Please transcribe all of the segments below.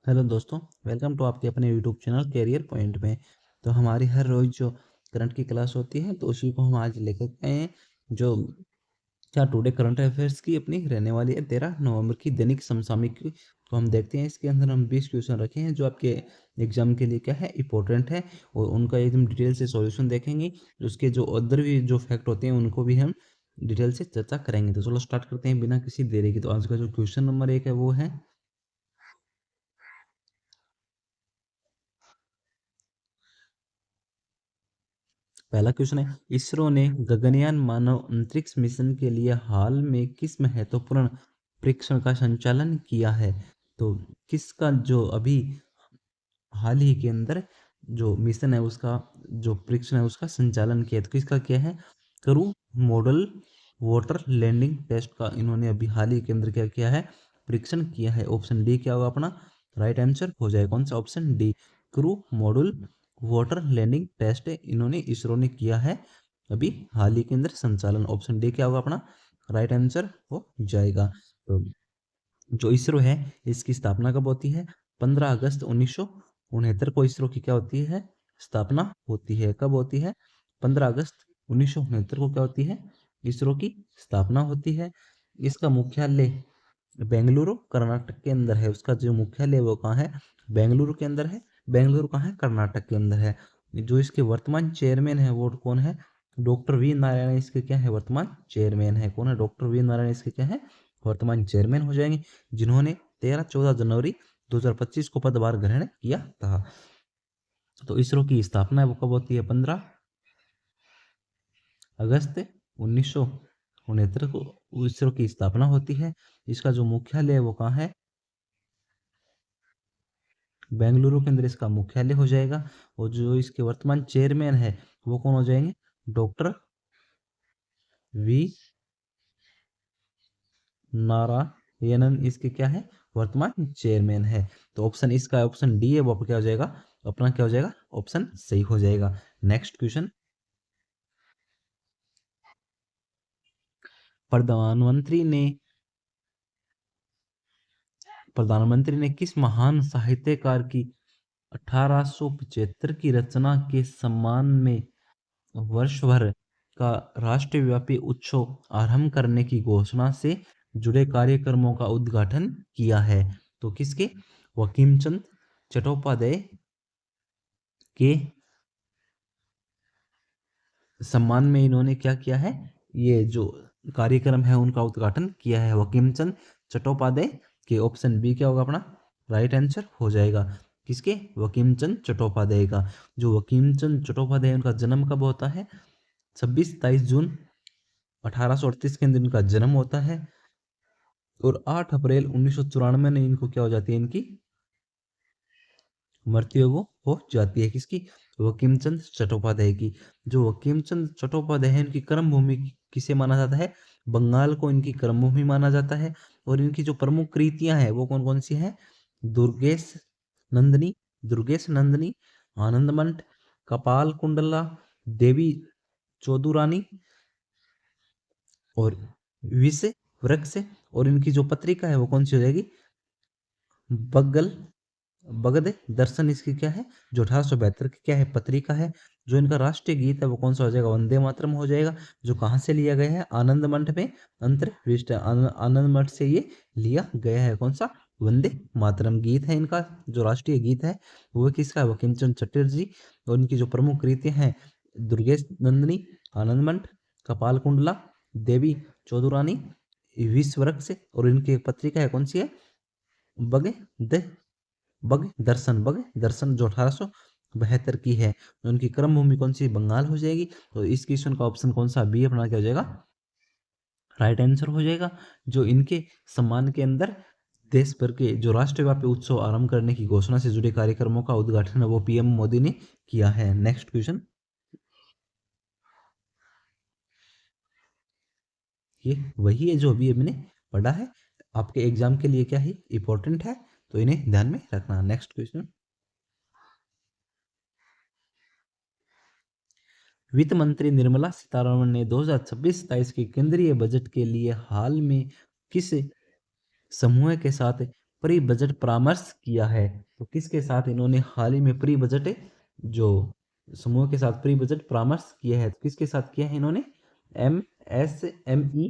Hello दोस्तों, welcome to आपके अपने यूट्यूब चैनल कैरियर पॉइंट में। तो हमारी हर रोज़ जो करंट की क्लास होती है तो उसी को हम आज लेकर आए हैं। जो क्या टुडे करंट अफेयर्स की अपनी रहने वाली है 13 नवंबर की दैनिक समसामयिक की। तो हम देखते हैं, इसके अंदर हम 20 क्वेश्चन रखे हैं जो आपके एग्जाम के लिए क्या है इंपॉर्टेंट है, और उनका एकदम डिटेल से सॉल्यूशन देखेंगे। उसके जो अदर भी जो फैक्ट होते हैं उनको भी हम डिटेल से चर्चा करेंगे। तो चलो स्टार्ट करते हैं बिना किसी देरी के। तो आज का जो क्वेश्चन नंबर 1 है वो है, पहला क्वेश्चन है, इसरो ने गगनयान मानव अंतरिक्ष मिशन के लिए हाल में किस महत्वपूर्ण परीक्षण का संचालन किया है। तो किसका जो अभी हाल ही के अंदर जो मिशन है उसका जो परीक्षण है उसका संचालन किया है, तो किसका किया है? करू मॉडल वाटर लैंडिंग टेस्ट का इन्होंने अभी हाल ही के अंदर क्या किया है? परीक्षण किया है। ऑप्शन डी क्या होगा अपना राइट आंसर हो जाएगा। कौन सा? Option D, crew model water landing test इन्होंने इसरो ने किया है अभी हाल ही के अंदर संचालन। ऑप्शन डी क्या होगा अपना राइट आंसर हो जाएगा। तो जो इसरो है इसकी स्थापना कब होती है? 15 अगस्त 1969 को इसरो की क्या होती है? स्थापना होती है। कब होती है? 15 अगस्त 1969 को क्या होती है? इसरो की स्थापना होती है। इसका मुख्यालय बेंगलुरु कर्नाटक के अंदर है। उसका जो मुख्यालय वो कहाँ है? बेंगलुरु के अंदर है। बेंगलुरु कहाँ है? कर्नाटक के अंदर है। जो इसके वर्तमान चेयरमैन है वो कौन है? डॉक्टर वी नारायण इसके क्या है? वर्तमान चेयरमैन है। कौन है? डॉक्टर वी नारायण इसके क्या है? वर्तमान चेयरमैन हो जाएंगे, जिन्होंने 13-14 जनवरी 2025 को पदभार ग्रहण किया था। तो इसरो की स्थापना है वो कब होती है? 15 अगस्त 1969 को इसरो की स्थापना होती है। इसका जो मुख्यालय है वो कहाँ है? बेंगलुरु के अंदर इसका मुख्यालय हो जाएगा। और जो इसके वर्तमान चेयरमैन है वो कौन हो जाएंगे? डॉक्टर वी नारायणन इसके क्या है? वर्तमान चेयरमैन है। तो ऑप्शन इसका ऑप्शन डी है वो क्या हो जाएगा? अपना क्या हो जाएगा? ऑप्शन सही हो जाएगा। नेक्स्ट क्वेश्चन, प्रधानमंत्री ने प्रधानमंत्री ने किस महान साहित्यकार की 1875 की रचना के सम्मान में वर्ष भर का राष्ट्रव्यापी उत्सव आरंभ करने की घोषणा से जुड़े कार्यक्रमों का उद्घाटन किया है? तो किसके? बंकिम चंद्र चट्टोपाध्याय के सम्मान में इन्होंने क्या किया है? ये जो कार्यक्रम है उनका उद्घाटन किया है बंकिम चंद्र चट्टोपाध्याय के। ऑप्शन बी क्या होगा अपना राइट आंसर हो जाएगा। किसके? बंकिम चंद्र चट्टोपाध्याय का। जो बंकिम चंद्र चट्टोपाध्याय उनका जन्म कब होता है? 26-23 जून 1838 के अंदर इनका जन्म होता है। और 8 अप्रैल 1994 में इनको क्या हो जाती है? इनकी मृत्यु वो हो जाती है। किसकी? बंकिम चंद्र चट्टोपाध्याय की। जो बंकिम चंद्र चट्टोपाध्याय है इनकी कर्म भूमि किसे माना जाता है? बंगाल को इनकी कर्म भूमि माना जाता है। और इनकी जो प्रमुख कृतियां हैं वो कौन कौन सी हैं? दुर्गेश नंदिनी दुर्गेश नंदिनी, आनंदमठ, कपाल कुंडला, देवी चौधुरानी और विषय वृक्ष। और इनकी जो पत्रिका है वो कौन सी हो जाएगी? बगल बगद दर्शन इसकी क्या है? जो 1872 की क्या है? पत्रिका है। जो इनका राष्ट्रीय गीत है वो कौन सा हो जाएगा? वंदे मातरम हो जाएगा। जो कहाँ से लिया गया है? आनंद मठ में अंतर्विष्ट आनंद मठ से ये लिया गया है। कौन सा? वंदे मातरम गीत है इनका जो राष्ट्रीय गीत है वो किसका है? बंकिम चंद्र चटर्जी। और इनकी जो प्रमुख कृतियां हैं दुर्गेश नंदिनी, आनंद मठ, कपाल कुंडला, देवी चौधुरानी, विश्ववृक्ष। और इनकी एक पत्रिका है कौन सी है? बग द बग दर्शन जो 1872 की है। उनकी कर्म भूमि कौन सी? बंगाल हो जाएगी। तो इस क्वेश्चन का ऑप्शन कौन सा? बी अपना क्या हो जाएगा? राइट आंसर हो जाएगा। जो इनके सम्मान के अंदर देश भर के जो राष्ट्रव्यापी उत्सव आरंभ करने की घोषणा से जुड़े कार्यक्रमों का उद्घाटन है वो पीएम मोदी ने किया है। नेक्स्ट क्वेश्चन, ये वही है जो अभी हमने पढ़ा है, आपके एग्जाम के लिए क्या है इंपॉर्टेंट है, तो इन्हें ध्यान में रखना। नेक्स्ट क्वेश्चन, वित्त मंत्री निर्मला सीतारमण ने 2026-27 के केंद्रीय बजट के लिए हाल में किस समूह के साथ प्री बजट परामर्श किया है? तो किसके साथ इन्होंने हाल ही में प्री बजट जो समूह के साथ प्री बजट परामर्श किया है? तो किसके साथ किया है इन्होंने? MSME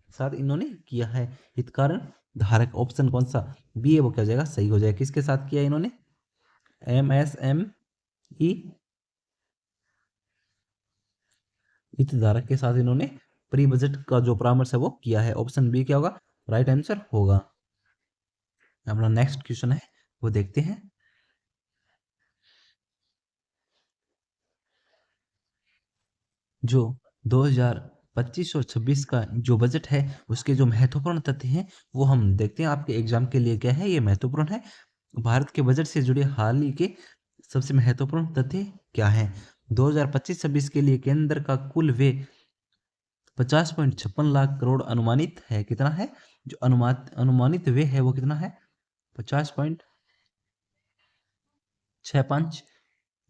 साथ इन्होंने किया है। हितधारक धारक ऑप्शन कौन सा बी है वो क्या हो जाएगा? सही हो जाएगा। किसके साथ किया इन्होंने? MSME हितधारक के साथ इन्होंने प्री बजट का जो परामर्श है वो किया है। ऑप्शन बी क्या होगा? राइट आंसर होगा। अपना नेक्स्ट क्वेश्चन है वो देखते हैं। जो 2025 और 26 का जो बजट है उसके जो महत्वपूर्ण तथ्य हैं वो हम देखते हैं। आपके एग्जाम के लिए क्या है ये महत्वपूर्ण है। भारत के बजट से जुड़े हाल ही के सबसे महत्वपूर्ण तथ्य क्या है? 2025-26 के लिए केंद्र का कुल व्यय 50.56 लाख करोड़ अनुमानित है। कितना है? जो अनुमानित व्यय है वो कितना है? 50.65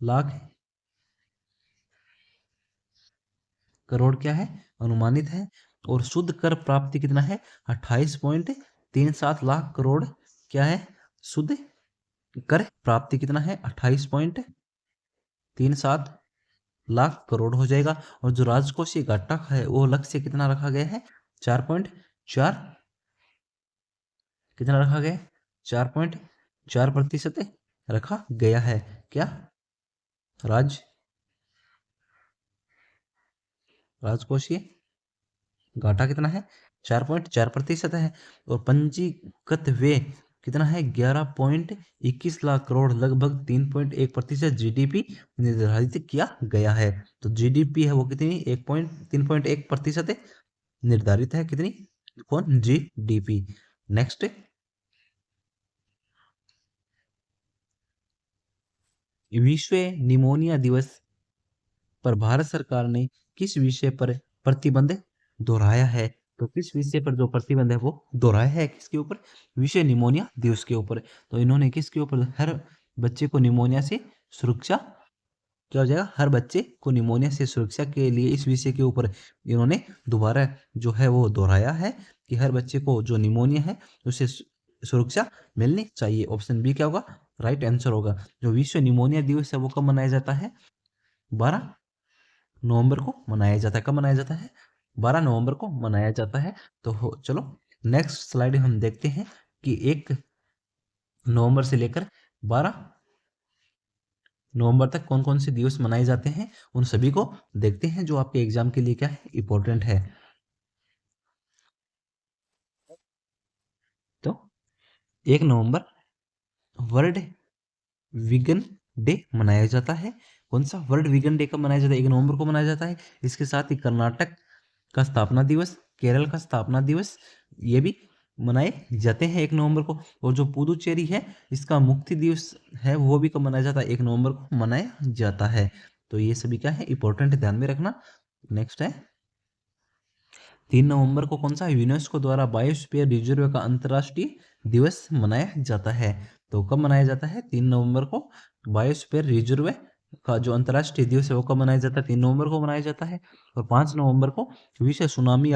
लाख करोड़ क्या है? अनुमानित है। और शुद्ध कर प्राप्ति कितना है? 28.37 लाख करोड़ क्या है? शुद्ध कर प्राप्ति कितना है? 28.37 लाख करोड़ हो जाएगा। और जो राजकोषीय घाटा है वो लक्ष्य कितना रखा गया है? 4.4 कितना रखा गया है? 4.4% रखा गया है। क्या राजकोषीय घाटा कितना है? 4.4% है। और पंजीकृत व्यय कितना है? 11.21 लाख करोड़, लगभग 3.1% जीडीपी निर्धारित किया गया है। तो जीडीपी है वो कितनी? 3.1% निर्धारित है। कितनी? कौन? जीडीपी। नेक्स्ट, विश्व निमोनिया दिवस पर भारत सरकार ने किस विषय पर प्रतिबंध दोहराया है? तो किस विषय पर जो प्रतिबंध है वो दोहराया है? किसके ऊपर? विश्व निमोनिया दिवस के ऊपर। तो इन्होंने किसके ऊपर? हर बच्चे को निमोनिया से सुरक्षा क्या हो जाएगा? हर बच्चे को निमोनिया से सुरक्षा के लिए इस विषय के ऊपर इन्होंने दोबारा जो है वो दोहराया है कि हर बच्चे को जो निमोनिया है उससे सुरक्षा मिलनी चाहिए। ऑप्शन बी क्या होगा? राइट आंसर होगा। जो विश्व निमोनिया दिवस है वो कब मनाया जाता है? 12 नवंबर को मनाया जाता है। कब मनाया जाता है? 12 नवंबर को मनाया जाता है। तो चलो नेक्स्ट स्लाइड हम देखते हैं कि 1 नवंबर से लेकर 12 नवंबर तक कौन कौन से दिवस मनाए जाते हैं। उन सभी को देखते हैं जो आपके एग्जाम के लिए क्या है? इंपॉर्टेंट है। तो 1 नवंबर वर्ल्ड वीगन डे मनाया जाता है। कौन सा? वर्ल्ड वीगन डे कब मनाया जाता है? 1 नवंबर को मनाया जाता है। इसके साथ ही कर्नाटक का स्थापना दिवस, केरल का स्थापना दिवस ये भी मनाए जाते हैं 1 नवंबर को। और जो पुदुचेरी है इसका मुक्ति दिवस है वो भी कब मनाया जाता है? 1 नवंबर को मनाया जाता है। तो ये सभी क्या है? इंपॉर्टेंट, ध्यान में रखना। नेक्स्ट है 3 नवंबर को कौन सा? यूनेस्को द्वारा बायोस्फीयर रिजर्व का अंतर्राष्ट्रीय दिवस मनाया जाता है। तो कब मनाया जाता है? 3 नवंबर को बायोस्फीयर रिजर्व का जो अंतर्राष्ट्रीय दिवस है वो कब मनाया जाता है? 3 नवंबर को मनाया जाता है। और 5 नवंबर को विश्व सुनामी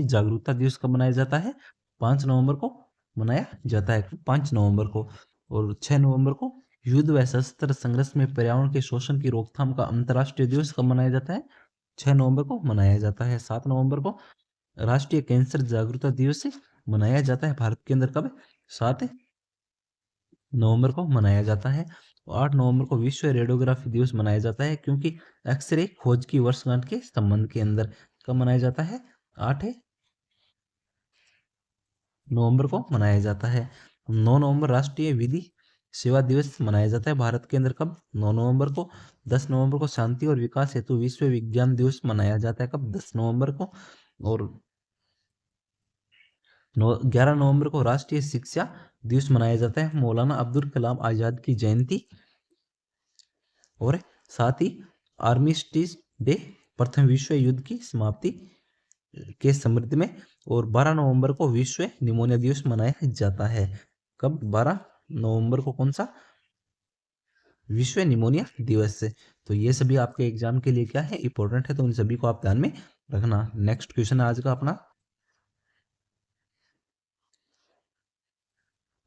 जागरूकता दिवस कब मनाया जाता है? 5 नवंबर को मनाया जाता है। 5 नवंबर को। और 6 नवंबर को युद्ध व सशस्त्र संघर्ष में पर्यावरण के शोषण की रोकथाम का अंतर्राष्ट्रीय दिवस कब मनाया जाता है? 6 नवंबर को मनाया जाता है। 7 नवंबर को राष्ट्रीय कैंसर जागरूकता दिवस मनाया जाता है भारत के अंदर। कब? 7 नवंबर को मनाया जाता है। 8 नवंबर को विश्व रेडियोग्राफी दिवस मनाया जाता है क्योंकि एक्सरे खोज की वर्षगांठ के संबंध के अंदर। कब मनाया जाता है? 8 नवंबर को मनाया जाता है। 9 नवंबर राष्ट्रीय विधि सेवा दिवस मनाया जाता है भारत के अंदर। कब? 9 नवंबर को। 10 नवंबर को शांति और विकास हेतु विश्व विज्ञान दिवस मनाया जाता है। कब? 10 नवंबर को। और 11 नवंबर को राष्ट्रीय शिक्षा दिवस मनाया जाता है, मौलाना अब्दुल कलाम आजाद की जयंती। और साथ ही आर्मिस्टिस डे, प्रथम विश्व युद्ध की समाप्ति के स्मृति में। और 12 नवंबर को विश्व निमोनिया दिवस मनाया जाता है। कब? 12 नवंबर को कौन सा? विश्व निमोनिया दिवस से। तो ये सभी आपके एग्जाम के लिए क्या है? इंपॉर्टेंट है। तो उन सभी को आप ध्यान में रखना। नेक्स्ट क्वेश्चन है आज का अपना।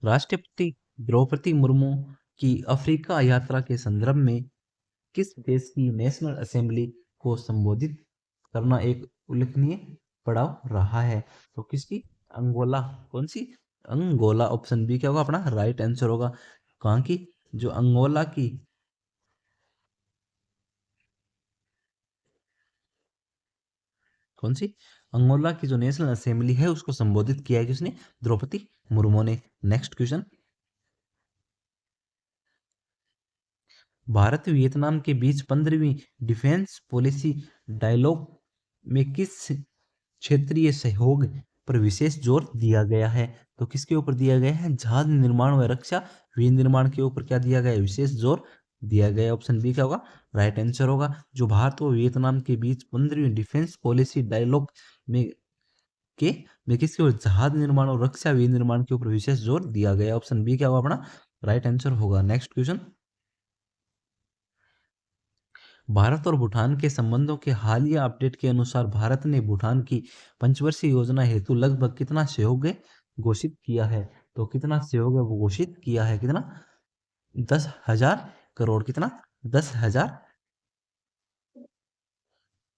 राष्ट्रपति द्रौपदी मुर्मू की अफ्रीका यात्रा के संदर्भ में किस देश की नेशनल असेंबली को संबोधित करना एक उल्लेखनीय पड़ाव रहा है? तो किसकी? अंगोला। कौन सी? अंगोला। ऑप्शन बी क्या होगा अपना राइट आंसर होगा। कहाँ की? जो अंगोला की कौन सी? अंगोला की जो नेशनल असेंबली है उसको संबोधित किया है किसने? द्रौपदी मुर्मू ने। Next question. भारत वियतनाम के बीच 15वीं डिफेंस पॉलिसी डायलॉग में किस क्षेत्रीय सहयोग पर विशेष जोर दिया गया है? तो किसके ऊपर दिया गया है? जहाज निर्माण व रक्षा विनिर्माण के ऊपर क्या दिया गया है? विशेष जोर दिया गया है। ऑप्शन बी क्या होगा राइट आंसर होगा। जो भारत और वियतनाम के बीच 15वीं डिफेंस पॉलिसी डायलॉग में के में किसके ऊपर? जहाज निर्माण और रक्षा विनिर्माण के ऊपर विशेष जोर दिया गया। ऑप्शन बी क्या होगा अपना राइट आंसर होगा। Next question. भारत और भूटान के संबंधों के हालिया अपडेट के अनुसार भारत ने भूटान की पंचवर्षीय योजना हेतु लगभग कितना सहयोग घोषित किया है? तो कितना सहयोग है वो घोषित किया है? कितना? 10,000 करोड़। कितना? 10,000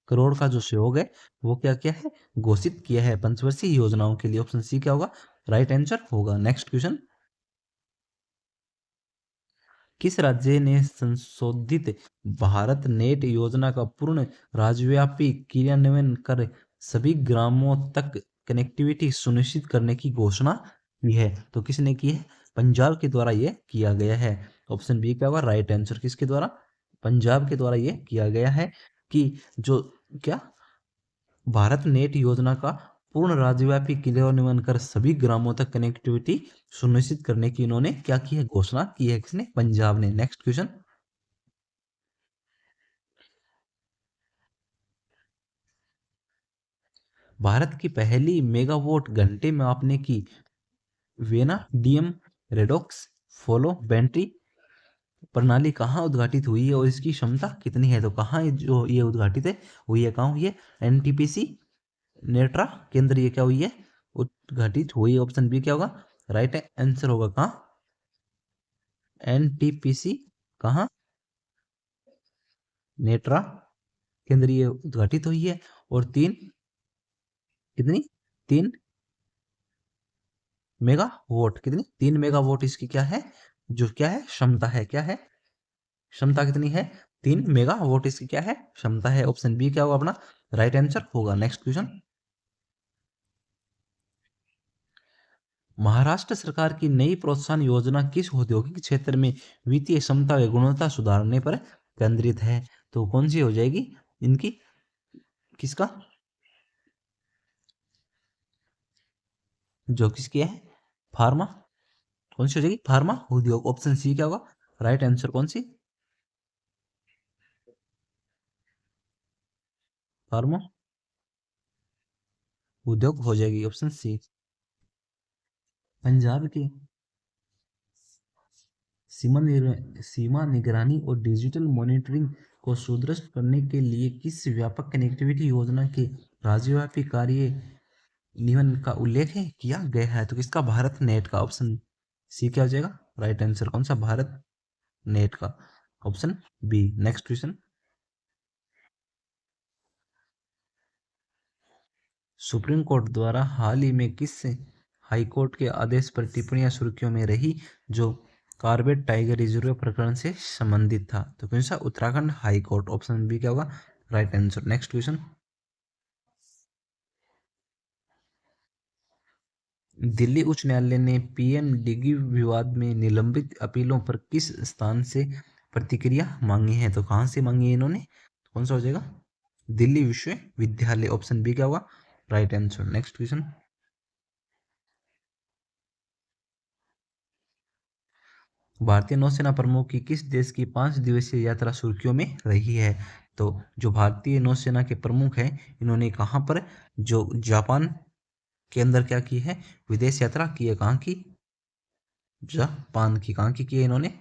करोड़ का जो सहयोग है वो क्या क्या है? घोषित किया है पंचवर्षीय योजनाओं के लिए। ऑप्शन सी क्या होगा राइट आंसर होगा। Next question. किस राज्य ने संशोधित भारत नेट योजना का पूर्ण राज्यव्यापी क्रियान्वयन कर सभी ग्रामों तक कनेक्टिविटी सुनिश्चित करने की घोषणा की है? तो किसने की है? पंजाब के द्वारा यह किया गया है। ऑप्शन बी क्या होगा राइट आंसर। किसके द्वारा? पंजाब के द्वारा यह किया गया है कि जो क्या भारत नेट योजना का पूर्ण राज्यव्यापी क्रियान्वयन कर सभी ग्रामों तक कनेक्टिविटी सुनिश्चित करने की इन्होंने क्या की है? घोषणा की है। किसने? पंजाब ने। Next question. भारत की पहली मेगावाट घंटे मापने की वेनाडियम रेडॉक्स फ्लो बैटरी प्रणाली कहाँ उद्घाटित हुई है और इसकी क्षमता कितनी है? तो कहाँ जो ये उद्घाटित है हुई है? कहाँ हुई है? एनटीपीसी नेट्रा केंद्र ये क्या हुई है? उद्घाटित हुई है। ऑप्शन बी क्या होगा राइट आंसर होगा। कहाँ? एनटीपीसी कहाँ? नेट्रा केंद्रीय उद्घाटित हुई है। और तीन कितनी? 3 मेगावाट। कितनी? 3 मेगावाट इसकी क्या है? जो क्या है क्षमता है। क्या है क्षमता? कितनी है? 3 मेगावाट इसकी क्या है? क्षमता है। ऑप्शन बी क्या होगा अपना राइट आंसर होगा। Next question. महाराष्ट्र सरकार की नई प्रोत्साहन योजना किस औद्योगिक क्षेत्र में वित्तीय क्षमता व गुणवत्ता सुधारने पर केंद्रित है? तो कौन सी हो जाएगी इनकी? किसका? जो किसकी है? फार्मा। कौन सी हो जाएगी? फार्मा उद्योग। ऑप्शन सी क्या होगा राइट आंसर? कौन सी? फार्मा उद्योग हो जाएगी। Option C. पंजाब की सीमा निगरानी और डिजिटल मॉनिटरिंग को सुदृढ़ करने के लिए किस व्यापक कनेक्टिविटी योजना के राज्यव्यापी कार्य नियमन का उल्लेख किया गया है? तो किसका? भारत नेट का। ऑप्शन सी क्या हो जाएगा राइट आंसर? कौन सा? भारत नेट का। Option B. Next question. Supreme court द्वारा हाल ही में किस हाई कोर्ट के आदेश पर टिप्पणियां सुर्खियों में रही जो कॉर्बेट टाइगर रिजर्व प्रकरण से संबंधित था? तो कौन सा? Uttarakhand high court. Option B क्या होगा right answer. Next question. Delhi उच्च न्यायालय ने पीएमडीगी विवाद में निलंबित अपीलों पर किस स्थान से प्रतिक्रिया मांगी है? तो कहाँ से मांगी है इन्होंने? कौन सा हो जाएगा? दिल्ली विश्वविद्यालय। ऑप्शन बी क्या होगा राइट आंसर। Next question. भारतीय नौसेना प्रमुख की किस देश की 5 दिवसीय यात्रा सुर्खियों में रही है? तो जो भारतीय नौसेना के प्रमुख हैं इन्होंने कहाँ पर? जो जापान के अंदर क्या की है? विदेश यात्रा की है। कहाँ की? जापान की। कहाँ की है इन्होंने?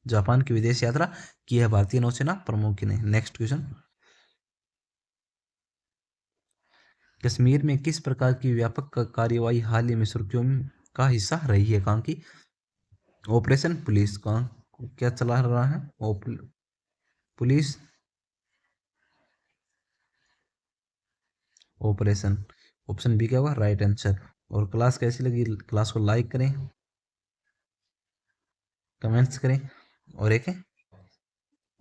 जापान की विदेश यात्रा की है भारतीय नौसेना प्रमुख ने। Next question. कश्मीर में किस प्रकार की व्यापक कार्यवाही हाल ही में सुर्खियों में का हिस्सा रही है। कहाँ की? Operation police. कहाँ क्या चला रहा है? Police operation. ऑप्शन बी क्या होगा? Right answer. और क्लास कैसी लगी? क्लास को लाइक करें, कमेंट्स करें, और एक है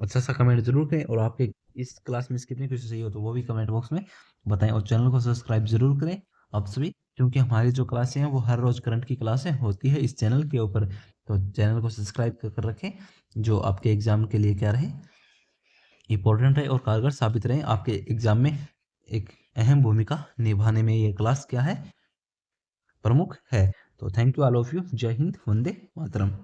अच्छा सा कमेंट जरूर करें। और आपके इस क्लास में कितने क्वेश्चन सही हो तो वो भी कमेंट बॉक्स में बताएं। और चैनल को सब्सक्राइब जरूर करें आप सभी, क्योंकि हमारी जो क्लासें हैं वो हर रोज करंट की क्लासें होती है इस चैनल के ऊपर। तो चैनल को सब्सक्राइब कर रखें, जो आपके एग्जाम के लिए क्या रहे, इंपॉर्टेंट है और कारगर साबित रहे आपके एग्जाम में। एक अहम भूमिका निभाने में ये क्लास क्या है? प्रमुख है। तो thank you all of you. जय हिंद, वंदे मातरम।